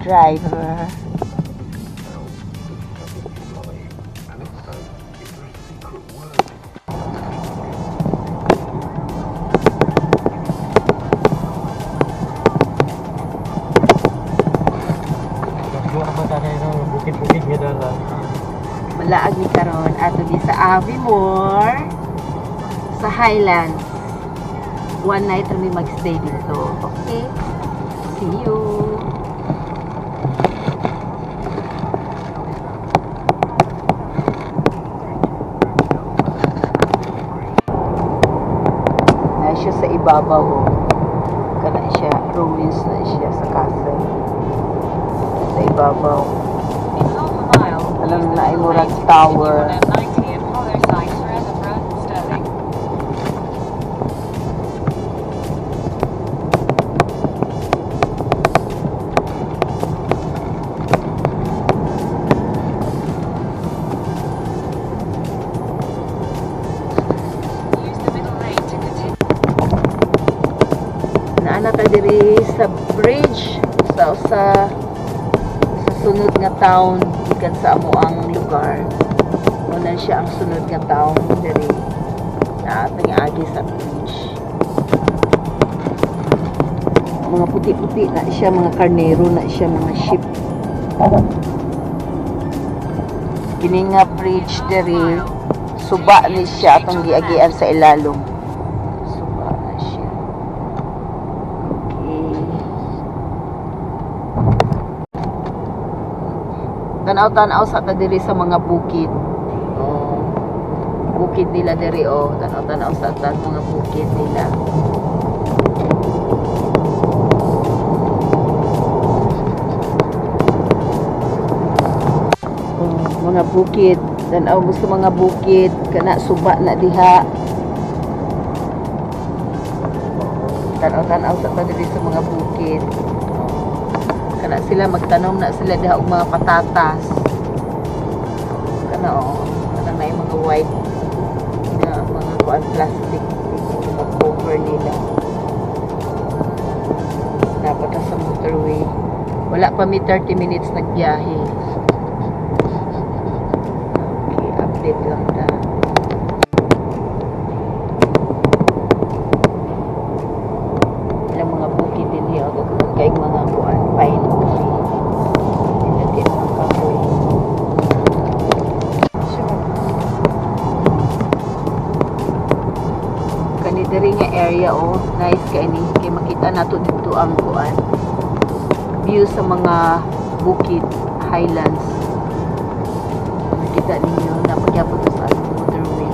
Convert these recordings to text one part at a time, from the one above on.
driver. Bukit-bukit nga dalan. Malaag ni karon ato di sa Avimore sa Highlands. One night kami magstay dito. Okay? See you. Na siya sa ibabaw. Kana siya, ruins na siya sa castle. Sa ibabaw. Alam na ay murag tower. Naana ta diri sa bridge sa sunod nga town gikan sa amo ang lugar. Muna siya ang sunod nga town diri na ating agi sa bridge. Mga puti-puti na siya, mga karnero na siya, mga sheep. Kini nga bridge diri suba ni siya atong giagian sa ilalom. Suba na siya. Tanaw-tanaw sa ta diri sa mga bukid. Oh. Bukid nila diri oh, tanaw-tanaw sa ta mga bukid nila. Oh, mga bukid, tanaw mo sa mga bukid, kana suba na diha. Tanaw-tanaw sa ta diri sa mga bukid. Kana sila magtanom na sila diha og mga patatas. Kana oh, kana may mga white na mga kuan plastic na cover nila. Dapat sa motorway. Wala pa mi 30 minutes nagbiyahe. Okay, update lang ta. Ilang mga bukid din hiya og kay mga kuan pine. Diri nga area oh, nice kay ni kay makita nato dito ang kuan view sa mga bukid, highlands. Makita ninyo napagyapon sa motorway.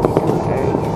Dito area.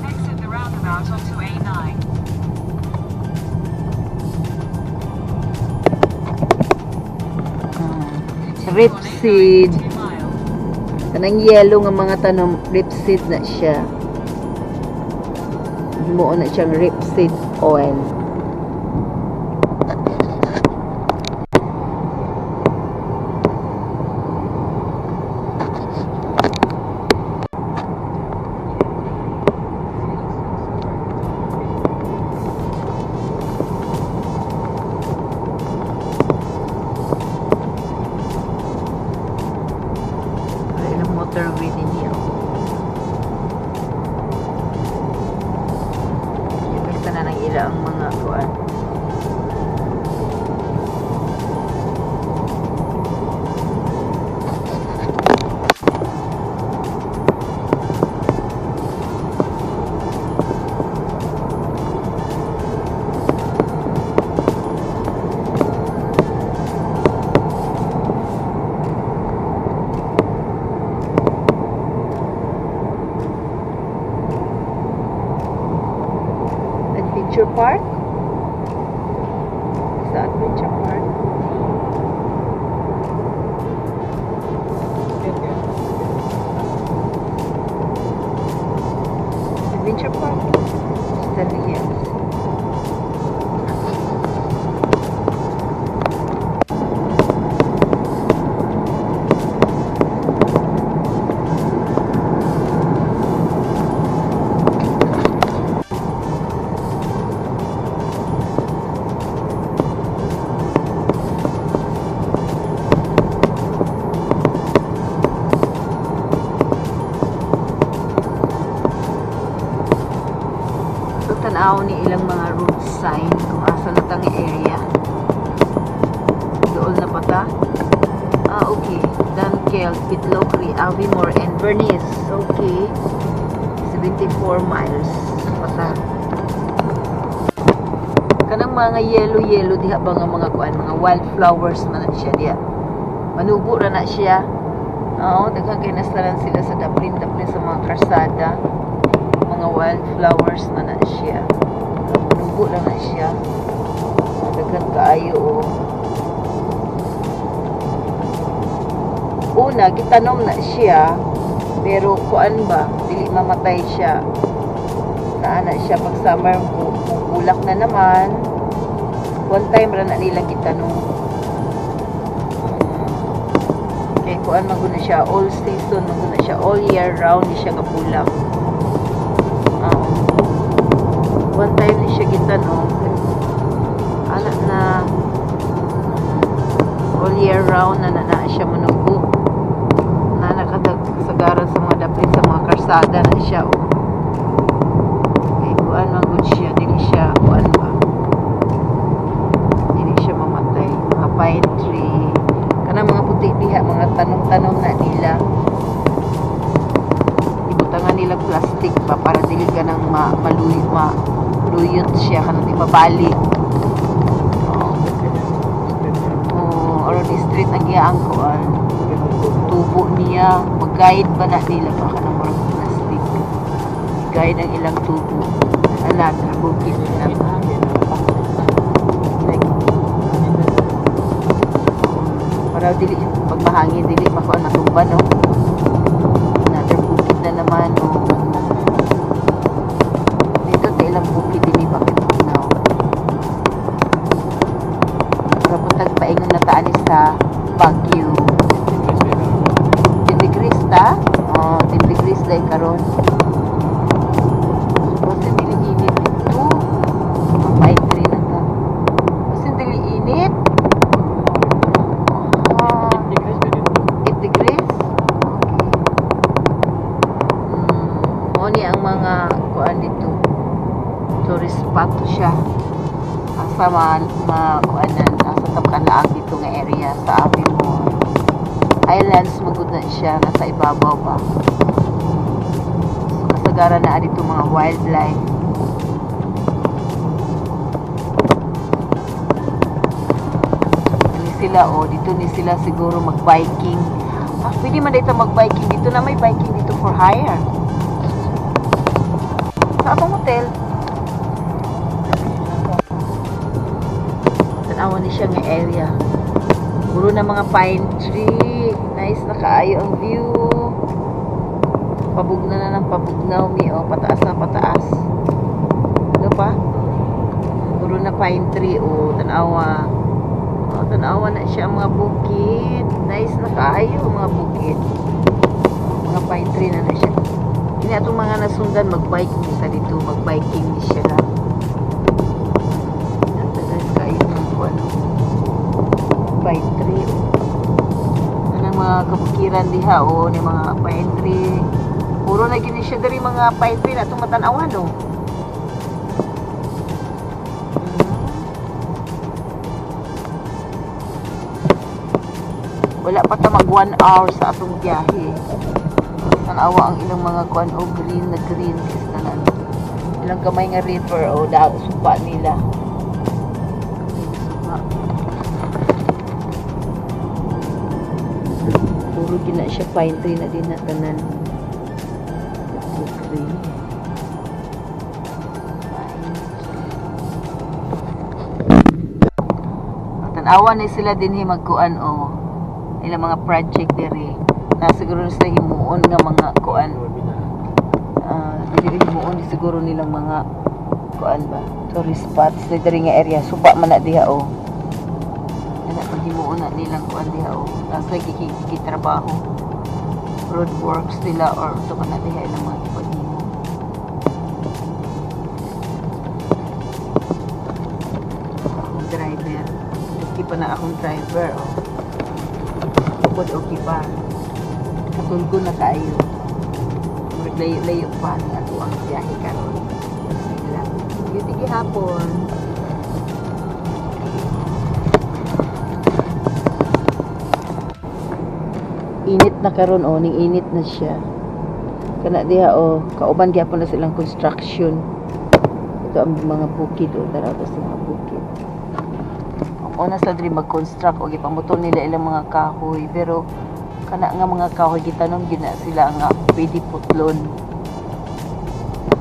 Exit the roundabout onto A9. Rapeseed. Kanang yellow nga mga tanom, rapeseed na siya. Himuon na siyang rapeseed oil. Motorway din niya. Yung basta na nang ilang mga kuan. Adventure Park? Sa Adventure Park? Adventure Park? Study, yes. tanaw ni ilang mga road sign kung asa na tang area. Doon na pata. Okay. Dunkel, Pitlocri, Avimore, and Bernice. Okay. 74 miles. Pata. Kanang mga yellow diha ba nga mga kuan, mga wildflowers man na siya diha. Manubo ra na siya. Oo, daghang kay nastaran sila sa daplin sa mga karsada. Mga wildflowers man na siya. Manubo ra na siya. Daghang kaayo oh. Una, gitanom na siya, pero kuan ba, dili mamatay siya. Naana siya pag summer, bulak na naman. One time ra na nilang gitanom. Kaya kuan maguna siya, all season, maguna siya, all year round, di siya kapulak. One time ni siya gitanom, anak na, all year round na siya manubo. Nakasagaran sa mga dapit sa mga karsada na siya oh. Okay, kuan man gud siya, dili siya kuan ba, dili siya mamatay. Mga pine tree kanang mga puti diha, mga tanong na nila, ibutangan nila plastic pa para dili ka nang maluyot siya, kanang di mabali. Or di street ang giyaang kuan tubo niya, mag-guide ba na nila baka ng mga plastic, guide ang ilang tubo anak, bukid na para dili, pag mahangin dili makuha natumba no, another bukid na naman no. Dito sa ilang bukid dili bakit no, kapuntag paingon na taan sa Baguio. 10 degrees ta? 10 degrees dahil karon. Basta dili init dito. Mapait rin na ta. Basta dili init. 8 degrees? Okay. Moni ang mga kuan dito. Tourist spot siya. Asa kuanan, asa tapakan laang dito nga area sa Avimore. Islands magud na siya, nasa ibabaw pa. So kasagaran na dito mga wildlife. Ni sila dito ni sila siguro mag-biking. Pwede man dito mag-biking dito, na may biking dito for hire. Sa atong hotel. Tanawan ni siya nga area. Puro na mga pine tree. Nice na kaayo ang view. Pabugna na ng pabugnaw mi pataas na pataas. Ano pa? Puro na pine tree tanawa. Tanawa na siya mga bukid. Nice na kaayo mga bukid. Mga pine tree na siya. Ini atong mga nasundan mag-bike sa dito, mag-biking ni siya na. Pine tree anang mga kabukiran diha ni mga pine tree, puro na gini siya dari mga pine tree na itong matanawan wala pa ta mag 1 hour sa atong biyahe. Tanawa ang ilang mga kuan green na green na ilang kamay nga river supa nila. Puro gina siya pine tree na din na tanan. Tanawa ni sila din magkuan ilang mga project diri. Na siguro sa himuon nga mga kuan. Dili himuon siguro nilang mga kuan ba, tourist spots diri nga area, suba man na diha himuon na nilang kuan diha nasa trabaho, road works nila or ito ka na diha ilang mga ipaghimo. Akong driver, okay pa na akong driver okay pa, katulgo na kayo, layo-layo pa ato ang biyahe karon sila. Beauty gihapon. Init na karon oh, ning init na siya. Kana diha oh, kauban gyapon na silang construction. Ito ang mga bukid oh, dara sa mga bukid. Una sa diri mag-construct o gipamutol nila ilang mga kahoy, pero kana nga mga kahoy gitanom gina sila nga pwede putlon.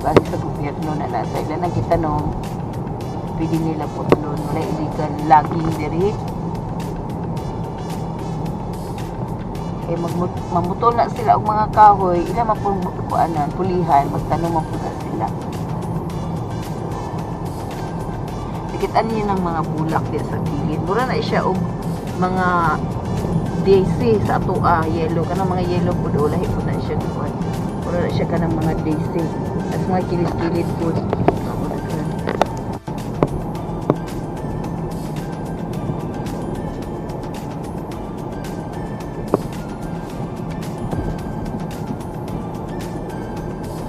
Bali sa gobyerno na nasa ila nang gitanom pwede nila putlon, wala illegal logging diri. Kay mamutol na sila og mga kahoy, ila mapukuanan, pulihan, magtanom man pud sila. Kitaan niyo ng mga bulak diya sa gilid. Mura na siya og mga daisy sa ato yellow. Kanang mga yellow po do lahi po na siya doon. Mura na siya kanang mga daisy. As mga kilid-kilid po.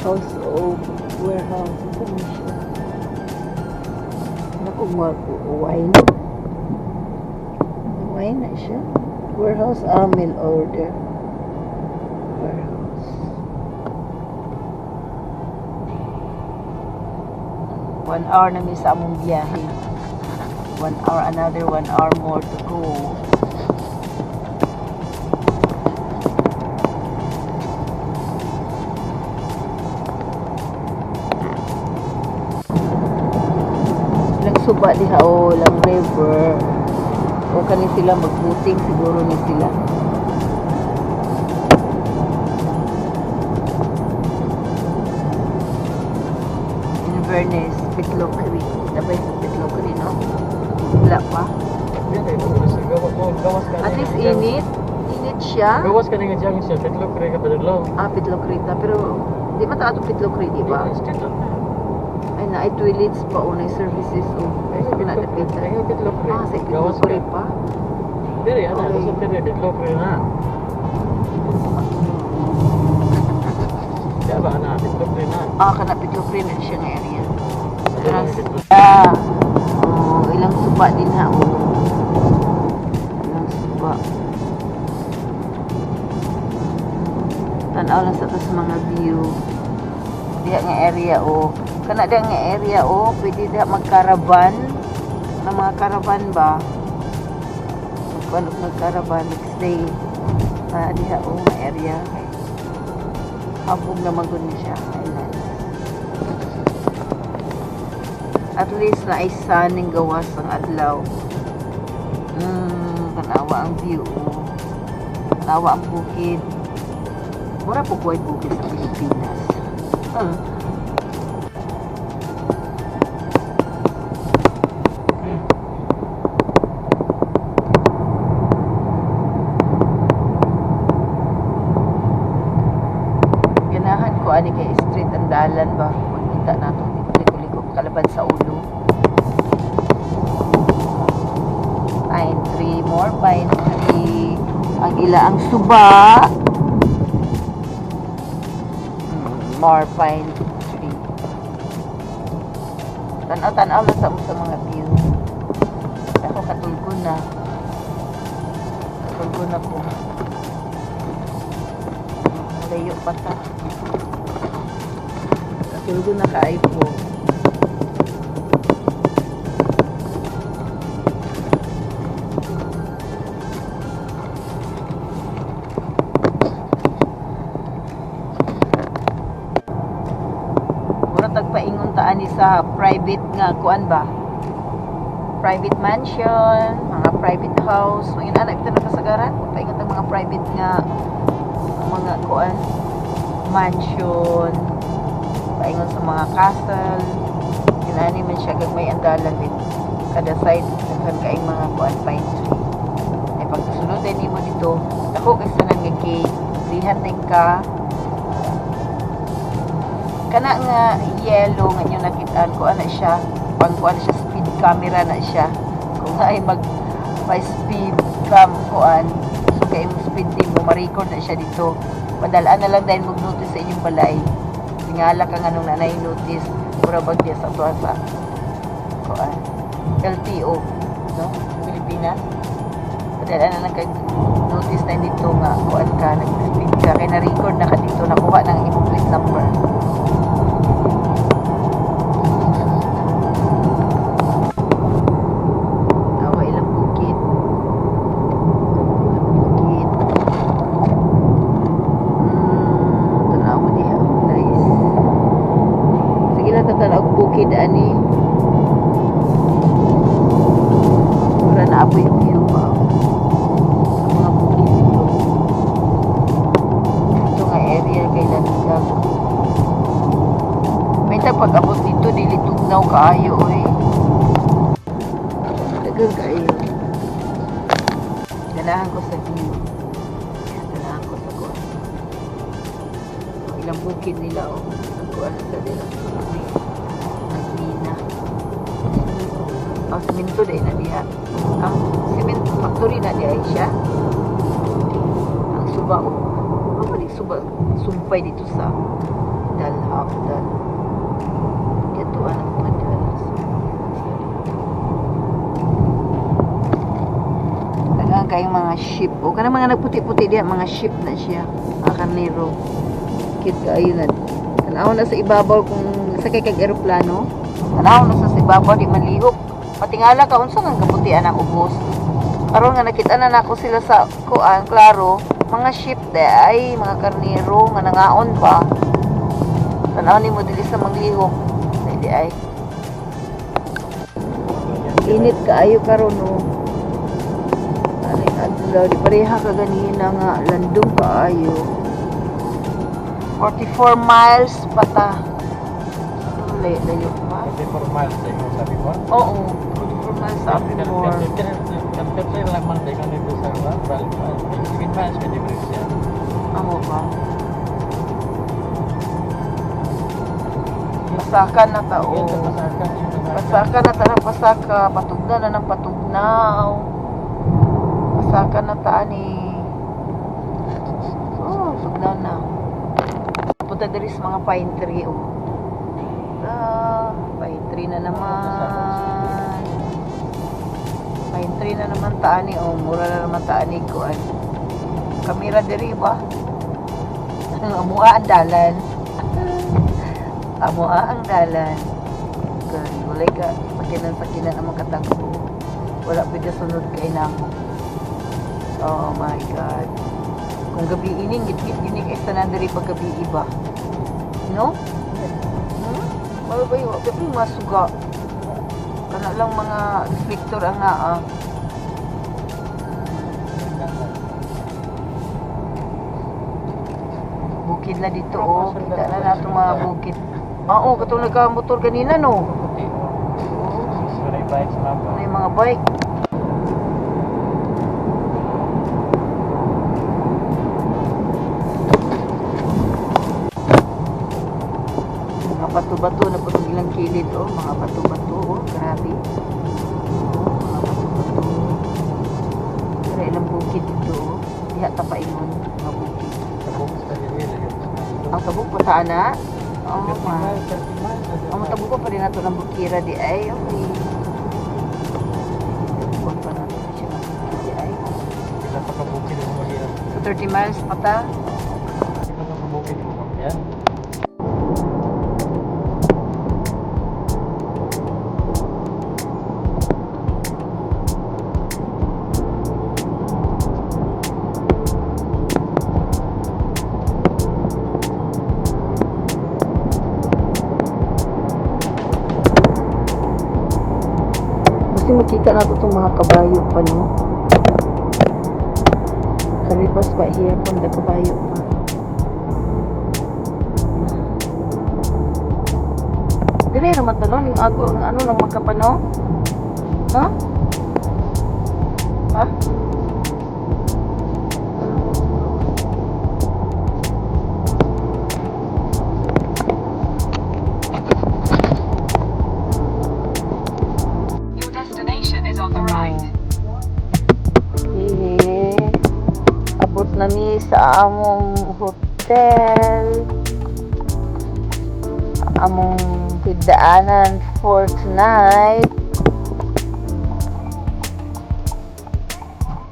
House of warehouse. Ito na siya. Wine. Wine na siya. Warehouse mail order. Warehouse. 1 hour na mi sa among biyahe. 1 hour, another 1 hour more to go. Suba diha o lang river o kani sila magbuting siguro ni sila. Inverness, Pitlockery. Dabay sa Pitlockery, no? Wala pa. At least init. Init siya. Gawas ka nga diyang siya, Pitlockery ka pa daglaw. Pitlockery ta. Pero di ba tato Pitlockery, di ba? Ay na, ay toilets pa o na services o pinadapita. Sa Pitlockery pa? Diri, ano sa Pitlockery na. Kaya ba, ana, Pitlockery na. Kana Pitlockery na siya nga area. Ilang suba din ha. Ilang suba. Tanaw lang sa tas mga view. Diya nga area o. Kana diya nga area o. Pwede diya magkaraban. Na mga karaban ba? Magkaraban next day. Diya o nga area. Habog naman ko niya siya. At least na ay saning gawas ang adlaw. Tanawa ang view. Tanawa ang bukid. Mura po buhay bukid sa Pilipinas. Ganahan ko ani kay street ang dalan ba? Magkita nato kalaban sa ulo. Pine tree, more pine tree. Ang ila ang suba. More pine tree. Tanaw-tanaw lang sa mga view. Ako katulgo na. Katulgo na po. Layo pa ta. Katulgo na kaay po. Tagpaingon ta ani sa private nga kuan ba, private mansion, mga private house, mga anak ito na kasagaran paingon ta mga private nga mga kuan mansion, paingon sa mga castle, ginani man siya gagmay andalan din kada side daghan kaayong mga kuan pine tree. Ay pagsunod din nimo dito dako kay sanan nga gate dihan din ka kana nga yellow nga nyo nakitaan ko ana siya pang kuan siya speed camera na siya kung ay mag speed cam kuan so kay mo speed din mo ma-record na siya dito padalaan na lang dahil mag-notice sa inyong balay Tingala ka nga nung nanay notice mura bagya sa tuwa sa kuan LTO no Pilipinas. Padala na nag-notice na dito nga kuan ka nag-speed ka kay na-record na ka dito nakuha ng imong plate number. Bukid ani wala na apoy yung view pa ang mga bukid dito ito nga area kay Landag may pag abot dito dili tugnaw kaayo oy dagang kaayo ganahan ko sa view ganahan ko sa kuwan ilang bukid nila o ang kuwan sa nila ang simento din na diha. Ang simento factory na diha siya. Ang suba o. Ano di suba sumpay dito sa Dalhap dal. Dito ang madalas. Dagang kayong mga ship o kanang mga nagputi-puti diha mga ship na siya. Mga karnero. Kit kaayo na. Tanaw na sa ibabaw kung sakay kag eroplano. Tanaw na sa ibabaw di malihok. Patingala ka unsa nang kaputian ang ubos. Karon nga nakita na nako sila sa kuan, klaro, mga ship ay mga karnero nga nangaon pa. Tanaw nimo dili sa manglihok. Di ay. Init kaayo karon no. Ani adlaw di pareha ka ganina nga landong kaayo. 44 miles pata. Layo pa. 44 miles tayo sabi mo? Oo. 44 miles sa akin more. Kapit tayo lamang tayo kung dito sa Bali. 7 miles ka dito siya. Amo ba? Pasakan na tao. Pasakan na ta pasaka. Patugna na ng patugnaw. Pasakan na ta ni. Oh, tugnaw na. Punta diri sa mga pine tree. Oh. Pine tree na naman. Pine tree na naman taani. O, mura na naman taani ko. Kamera diri ba? Amua ang dalan. Amua ang dalan. Walay ka. Sakinan ang mga katangko. Wala pwede sunod kay namo. Oh my God. Kung gabi ining, git-git ginig ay tanan diri pag gabi iba. No? Bayo, tapi masuga. Kana lang mga reflector ang naa. Bukid na dito oh. Kita na nato mga bukid. Oo, katong nagka-motor kanina no. May mga bike. Bato-bato na po ilang kilid oh, mga bato-bato oh, grabe. Oh, mga bato-bato. Pero ilang bukid dito oh. Diha tapaingon mga bukid. Tabok sa dili. Ang tabok pa sana? Oh, ang tabok pa rin nato ng bukira di ay. Okay. Tabok pa nato siya ng bukid di ay. Sila pa ka bukid mo mahirap. So 30 miles pa ta? Sila pa ka bukid mo. Yan. Makita na ito itong mga kabayo pa no. Karipas pa here kung na kabayo pa. Dili naman ito no. Yung ako, ano lang magkapano? Ha? Ha? Abot na mi sa among hotel. among higdaanan for tonight.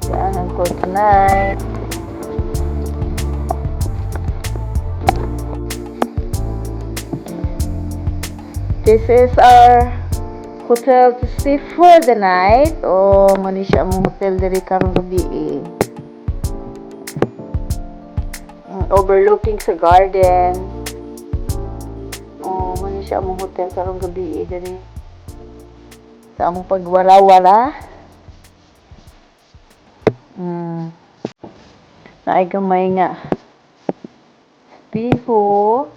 Higdaanan for tonight. This is our hotel to stay for the night. O, mali siya among hotel diri karong gabi eh. Overlooking sa garden. Oh, mali siya among hotel karong gabi eh diri. Sa among pagwala-wala. Naay gamay nga. Piho.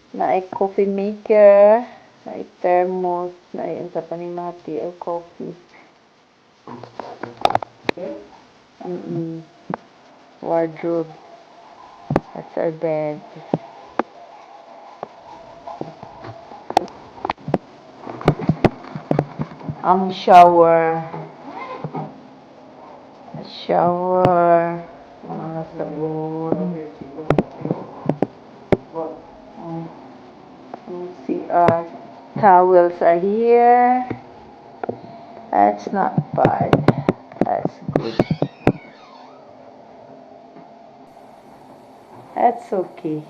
Naay coffee maker. Naay thermos. Naay ang sa panimati o coffee. Wardrobe. That's our bed. Shower. Shower. Mga sabon. See, towels are here. That's not bad. That's good. That's okay.